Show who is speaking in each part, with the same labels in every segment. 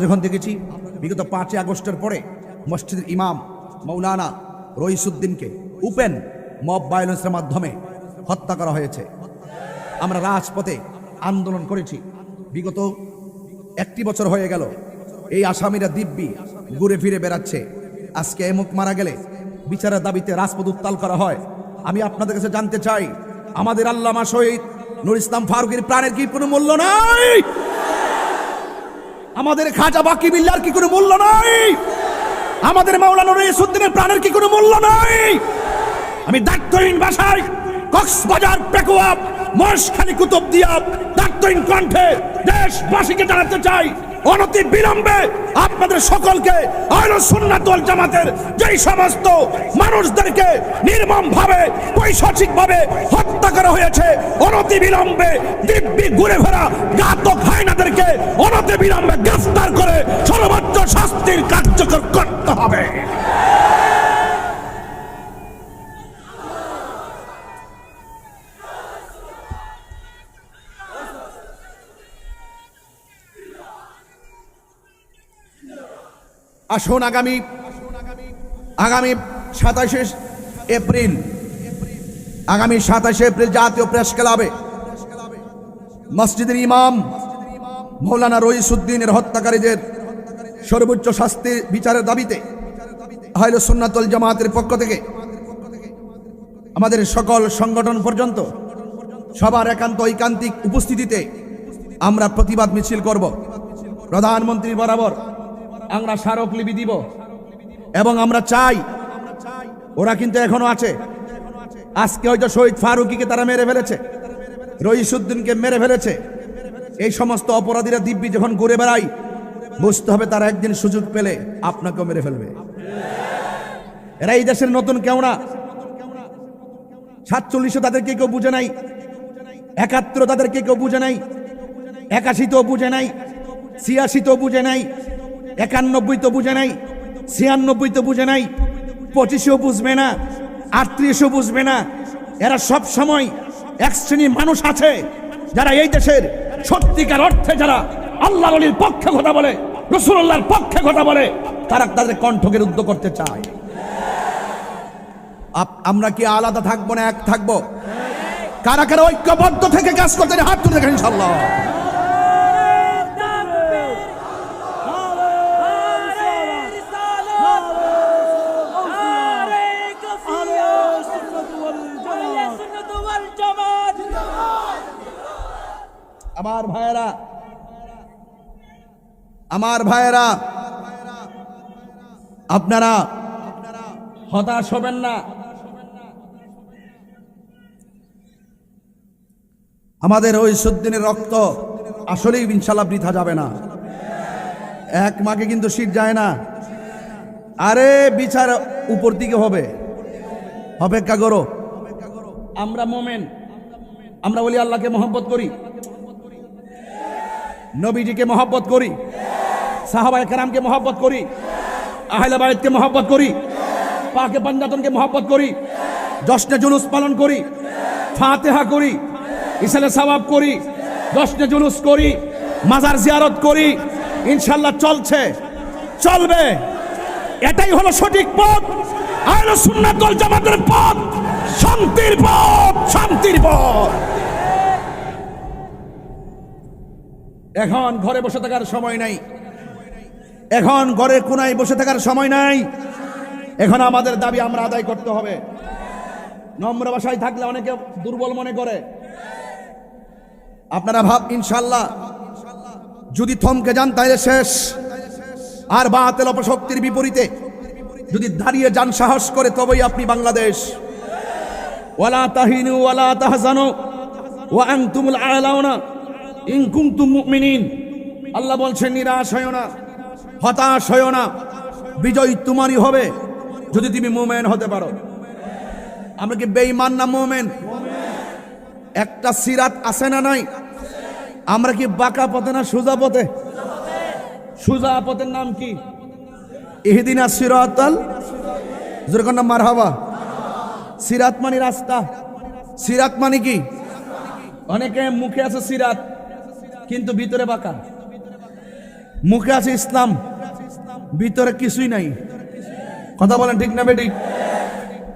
Speaker 1: যখন দেখেছি বিগত 5 আগস্টের পরে মসজিদের ইমাম মৌলানা রইসুদ্দিনকে ওপেন মব ভায়োলেন্সের মাধ্যমে হত্যা করা হয়েছে। আমরা রাজপথে আন্দোলন করেছি, বিগত 1 বছর হয়ে গেল এই আসামিরা দিব্যি ঘুরে ফিরে বেড়াচ্ছে। আজকে এমুক মারা গেলে বিচারের দাবিতে রাজপথ উত্তাল করা হয়। আমি আপনাদের কাছে জানতে চাই, আমাদের আল্লামা শহীদ নুর ইসলাম ফারুকীর প্রাণের কি কোনো মূল্য নাই? আমাদের খাজা বাকি বিল্লাহর কি কোনো মূল্য নাই? আমাদের মাওলানা রইসুদ্দিনের প্রাণের কি কোনো মূল্য নাই? আমি দায়িত্বহীন ভাষায় কক্সবাজার, পেকুয়া, মহেশখালী, কুতুবদিয়া দায়িত্বহীন কণ্ঠে দেশবাসীকে জানাতে চাই, অনতি বিলম্বে আপনাদের সকলকে আহলে সুন্নাত ওয়াল জামাতের যেই সমস্ত মানুষদেরকে নির্মমভাবে পৈশাচিকভাবে হত্যা করা হয়েছে, অনতি বিলম্বে দিব্যি ঘুরে ফেরা ঘাতক হায়নাদেরকে অনতি বিলম্বে গ্রেফতার করে সর্বোচ্চ শাস্তির কার্যকর করতে হবে। আসুন আগামী 27 এপ্রিল জাতীয় প্রেস ক্লাবে মসজিদের ইমাম মৌলানা রইসুদ্দিনের হত্যাকারীদের সর্বোচ্চ শাস্তি বিচারের দাবিতে আহলে সুন্নাত ওয়াল জামাতের পক্ষ থেকে আমাদের সকল সংগঠন পর্যন্ত সবার একান্ত ঐকান্তিক উপস্থিতিতে আমরা প্রতিবাদ মিছিল করব। প্রধানমন্ত্রী বরাবর আমরা স্মারকলিপি দিব এবং আমরা চাই, ওরা কিন্তু এখনো আছে, আজকে হয়তো শহীদ ফারুকীকে তারা মেরে ফেলেছে, রইসুদ্দিনকে মেরে ফেলেছে, এই সমস্ত অপরাধীরা দিব্যি যখন ঘুরে বেড়ায় বুঝতে হবে তারা একদিন সুযোগ পেলে আপনাকেও মেরে ফেলবে। এরা এই দেশের নতুন কেউ না। 47 তাদেরকে কেউ বুঝে নাই, 71 তাদেরকে কেউ বুঝে নাই, 81 তো বুঝে নাই, 86 তো বুঝে নাই, 91 তো বুঝে নাই, 96 তো বুঝে নাই, 25ও বুঝবে না, 38ও বুঝবে না। এরা সব সময় এক শ্রেণীর মানুষ আছে যারা এই দেশের সত্যিকার অর্থে যারা আল্লাহর ওলির পক্ষে কথা বলে, রাসূলুল্লাহর পক্ষে কথা বলে, তারা তাদের কণ্ঠকে রুদ্ধ করতে চায়। আমরা কি আলাদা থাকবো না এক থাকবো? কারা কারা ঐক্যবদ্ধ থেকে কাজ করতে হাত তুলে দেখেন ইনশাআল্লাহ। আমার ভাইয়েরা আপনারা হতাশ হবেন না। আমাদের রইসুদ্দিনের রক্ত আসলেই ইনশাআল্লাহ বৃথা যাবে না। এক মাকে কিন্তু শীত যায় না। আরে বিচার উপর দিকে হবে, অপেক্ষা করো। আমরা মোমেন, আমরা বলি আল্লাহকে মহব্বত করি, নবীজিকে মহব্বত করি, সাহাবায়ে কেরামকে মহব্বত করি, আহলে বাইতকে মহব্বত করি, পাকে পাঞ্জাতনকে মহব্বত করি, জশ্নে জুলুস পালন করি, ফাতিহা করি, ইসালে সওয়াব করি, জশ্নে জুলুস করি, মাজার জিয়ারত করি। ইনশাআল্লাহ চলছে, চলবে। এটাই হলো সঠিক পথ, আহলে সুন্নাত ওয়াল জামাতের পথ, শান্তির পথ, শান্তির পথ। এখন ঘরে বসে থাকার সময় নাই, এখন ঘরের কোনায় বসে থাকার সময় নাই। এখন আমাদের দাবি আমরা আদায় করতে হবে। নম্র ভাষায় থাকলে অনেকে দুর্বল মনে করে। আপনারা ইনশাআল্লাহ যদি থমকে যান তাহলে শেষ। আর বাতিল অপশক্তির বিপরীতে যদি দাঁড়িয়ে যান সাহস করে, তবেই আপনি বাংলাদেশ। ওয়ালা তাহিনু ওয়ালা তাহজানু ওয়া আনতুমুল আ'লাউনা ইন কুনতুম মুমিনিন। আল্লাহ বলছেন নিরাশ হয়ো না, হতাশ হয়ো না, বিজয় তোমারই হবে যদি তুমি মুমিন হতে পারো। আমরা কি বেঈমান না মুমিন? একটা সিরাত আছে না নাই? আমরা কি বাঁকা পথে না সোজা পথে? সোজা পথের নাম কি? ইহদিনাস সিরাতাল, যেরকম নাম মারহাবা। সিরাত মানে রাস্তা, সিরাত মানে কি? অনেকে মুখে আছে সিরাত, কিন্তু ভিতরে বাঁকা। মুখে আছে ইসলাম, ভিতরে কিছুই নাই। কথা বলেন ঠিক না বেঠিক?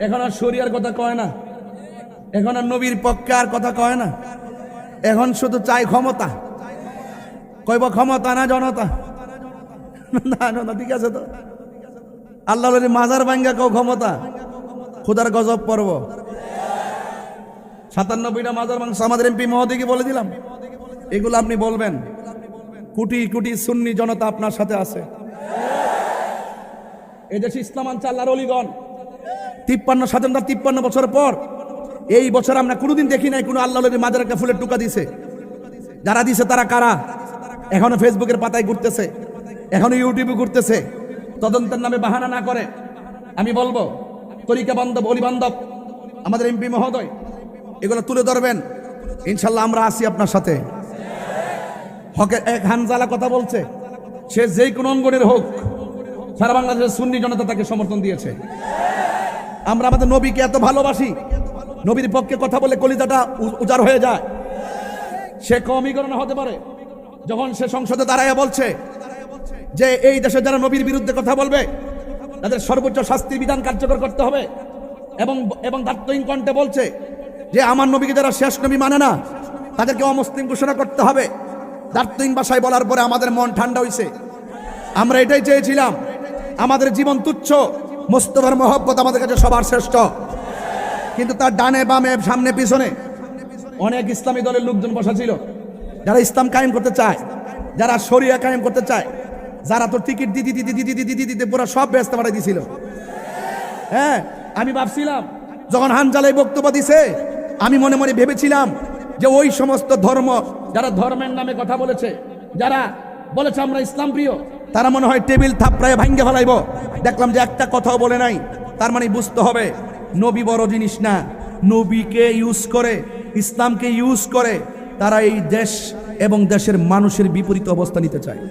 Speaker 1: এখন আর শরিয়ার কথা কয় না, এখন আর নবীর পক্ষে আর কথা কয় না, এখন শুধু চাই ক্ষমতা। কইব ক্ষমতা না জনতা? না না, ঠিক আছে তো, আল্লাহর মাজার ভাঙ্গা কেউ ক্ষমতা, খুদার গজব পর্ব। 97টা মাজার মাংস আমাদের এমপি মহোদয়কে বলে দিলাম, এগুলো আপনি বলবেন। কোটি কোটি সুন্নি জনতা আপনার সাথে আছে। এদেশে ইসলাম আনছে আল্লাহর ওলিগণ 53 বছর পর। এই বছর আমরা কোনোদিন দেখি নাই কোনো আল্লাহর মাজার একটা ফুলের টুকা দিছে। যারা দিছে তারা কারা? এখনো ফেসবুকের পাতায় ঘুরতেছে, এখনো ইউটিউবে ঘুরতেছে। তদন্তের নামে বাহানা না করে আমি বলবো, তরিকা বান্ধব, অলি বান্ধব আমাদের এমপি মহোদয় এগুলো তুলে ধরবেন। ইনশাল্লাহ আমরা আছি আপনার সাথে। হকের এক হানজালা কথা বলছে, সে যেই কোন অঙ্গনের হোক, সারা বাংলাদেশের সুন্নি জনতা তাকে সমর্থন দিয়েছে। আমরা আমাদের নবীকে এত ভালোবাসি, নবীর পক্ষে কথা বলে কলিজাটা উজাড় হয়ে যায়। সে কওমীকরণ হতে পারে যখন সে সংসদে দাঁড়ায় বলছে যে এই দেশে যারা নবীর বিরুদ্ধে কথা বলবে তাদের সর্বোচ্চ শাস্তির বিধান কার্যকর করতে হবে, এবং দায়িত্বহীন কণ্ঠে বলছে যে আমার নবীকে যারা শেষ নবী মানে না তাদেরকে অমুসলিম ঘোষণা করতে হবে। দায়িত্বহীন ভাষায় বলার পরে আমাদের মন ঠান্ডা হয়েছে। আমরা এটাই চেয়েছিলাম, আমাদের জীবন তুচ্ছ, মোস্তফার মহব্বত আমাদের কাছে সবার শ্রেষ্ঠ। কিন্তু তার ডানে বামে সামনে পিছনে অনেক ইসলামী দলের লোকজন বসা ছিল, যারা ইসলাম কায়েম করতে চায়, যারা শরিয়া কায়েম করতে চায়, যারা তোর টিকিট দিতে পুরো সব ব্যস্ত পাঠাই দিছিল। হ্যাঁ, আমি ভাবছিলাম যখন হানজালাই বক্তব্য দিছে, আমি মনে মনে ভেবেছিলাম যে ওই সমস্ত ধর্ম যারা ধর্মের নামে কথা বলেছে, যারা বলেছে আমরা ইসলাম প্রিয়, তারা মনে হয় টেবিল থাপড়ায় ভাঙ্গে ফেলাইব। দেখলাম যে একটা কথাও বলে নাই। তার মানে বুঝতে হবে নবী বড় জিনিস না, নবীকে ইউজ করে, ইসলামকে ইউজ করে তারা এই দেশ এবং দেশের মানুষের বিপরীত অবস্থা নিতে চায়।